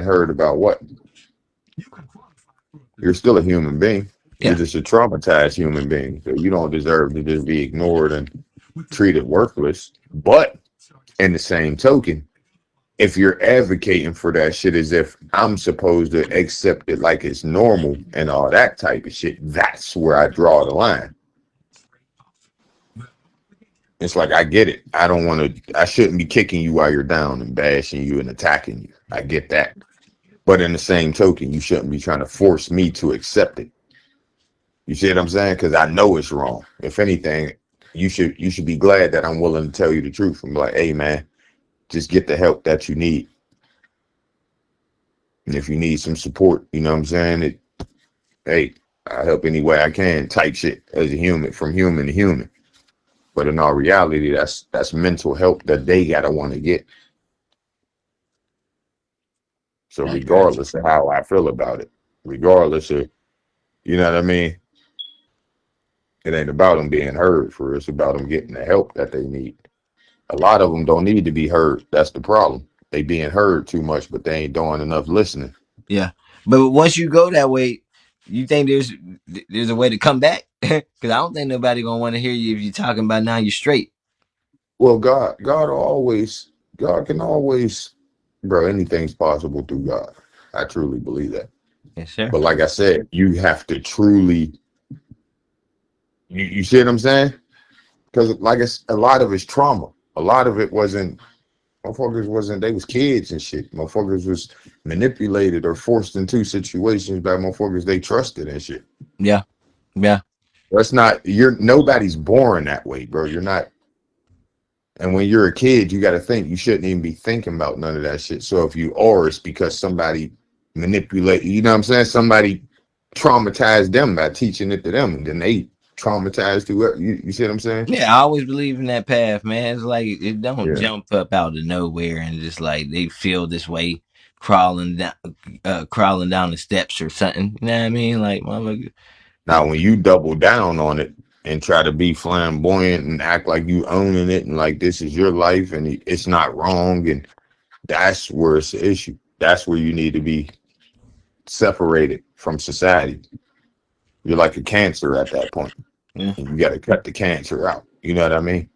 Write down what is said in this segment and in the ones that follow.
being heard about what? You're still a human being. You're Yeah. just a traumatized human being. So you don't deserve to just be ignored and treated worthless. But in the same token, if you're advocating for that shit as if I'm supposed to accept it like it's normal and all that type of shit, that's where I draw the line. It's like, I get it. I don't want to, I shouldn't be kicking you while you're down and bashing you and attacking you. I get that. But in the same token, you shouldn't be trying to force me to accept it. You see what I'm saying? Because I know it's wrong. If anything, you should be glad that I'm willing to tell you the truth. I'm like, hey man, just get the help that you need. And if you need some support, you know what I'm saying? Hey, I help any way I can, type shit as a human, from human to human. But in all reality, that's mental help that they gotta want to get. So I got you. regardless of how I feel about it, regardless of, you know what I mean, it ain't about them being heard. For it's about them getting the help that they need. A lot of them don't need to be heard. That's the problem. They being heard too much, but they ain't doing enough listening. Yeah. But once you go that way, you think there's a way to come back? Because I don't think nobody gonna want to hear you if you're talking about now you're straight. Well, God can always, bro, anything's possible through God. I truly believe that. Yes, sir. But like I said, you have to truly, you see what I'm saying? Because like a lot of it's trauma. A lot of it wasn't, motherfuckers wasn't, they was kids and shit. Motherfuckers was manipulated or forced into situations by motherfuckers they trusted and shit. Yeah. Yeah. That's not, nobody's born that way, bro. You're not. And when you're a kid, you got to think you shouldn't even be thinking about none of that shit. So if you are, it's because somebody manipulate, you know what I'm saying? Somebody traumatized them by teaching it to them, and then they traumatized whoever. You see what I'm saying? Yeah, I always believe in that path, man. It's like it don't Yeah. jump up out of nowhere and just like they feel this way crawling down the steps or something. You know what I mean? Like motherfucker. Now, when you double down on it and try to be flamboyant and act like you owning it and like this is your life and it's not wrong, and that's where it's the issue. That's where you need to be separated from society. You're like a cancer at that point. Yeah. And you got to cut the cancer out. You know what I mean?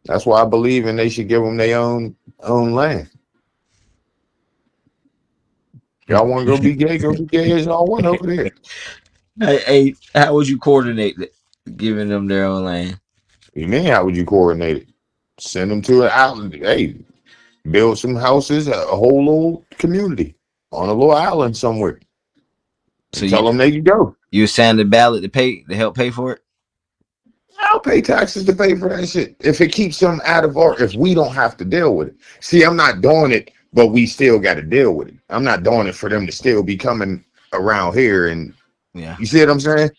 That's why I believe in they should give them their own land. Y'all want to go be gay? Go be gay as y'all want over there. Hey, how would you coordinate it? Giving them their own land? You mean how would you coordinate it? Send them to an island. Hey, build some houses, a whole little community on a little island somewhere, So and tell them they can go. you assign the ballot to help pay for it? I'll pay taxes to pay for that shit. If it keeps them out of our, if we don't have to deal with it. See, I'm not doing it, but we still got to deal with it. I'm not doing it for them to still be coming around here. And Yeah. you see what I'm saying?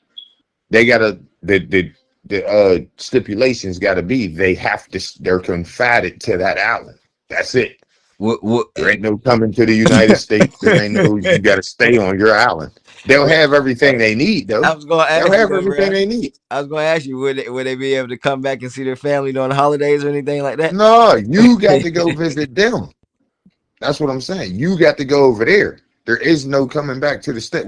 They gotta, the stipulations gotta be, they're confided to that island. That's it. What There ain't no coming to the United States. There ain't no, you gotta stay on your island. They'll have everything they need though. I was gonna They'll ask you have that, everything bro. they need. I was gonna ask you, would they be able to come back and see their family during the holidays or anything like that? No, you got to go visit them. That's what I'm saying. You got to go over there. There is no coming back to the state.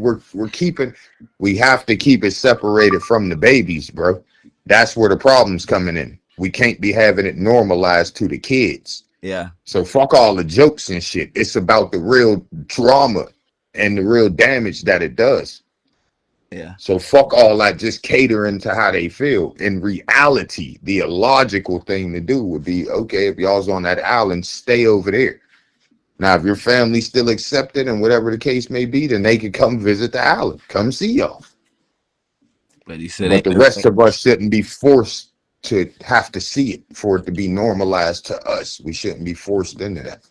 We have to keep it separated from the babies, bro. That's where the problem's coming in. We can't be having it normalized to the kids. Yeah. So fuck all the jokes and shit. It's about the real drama and the real damage that it does. Yeah. So fuck all that, just catering to how they feel. In reality, the illogical thing to do would be, okay, if y'all's on that island, stay over there. Now, if your family still accepted and whatever the case may be, then they could come visit the island, come see y'all. But he said But ain't the no rest of us shouldn't be forced to have to see it for it to be normalized to us. We shouldn't be forced into that.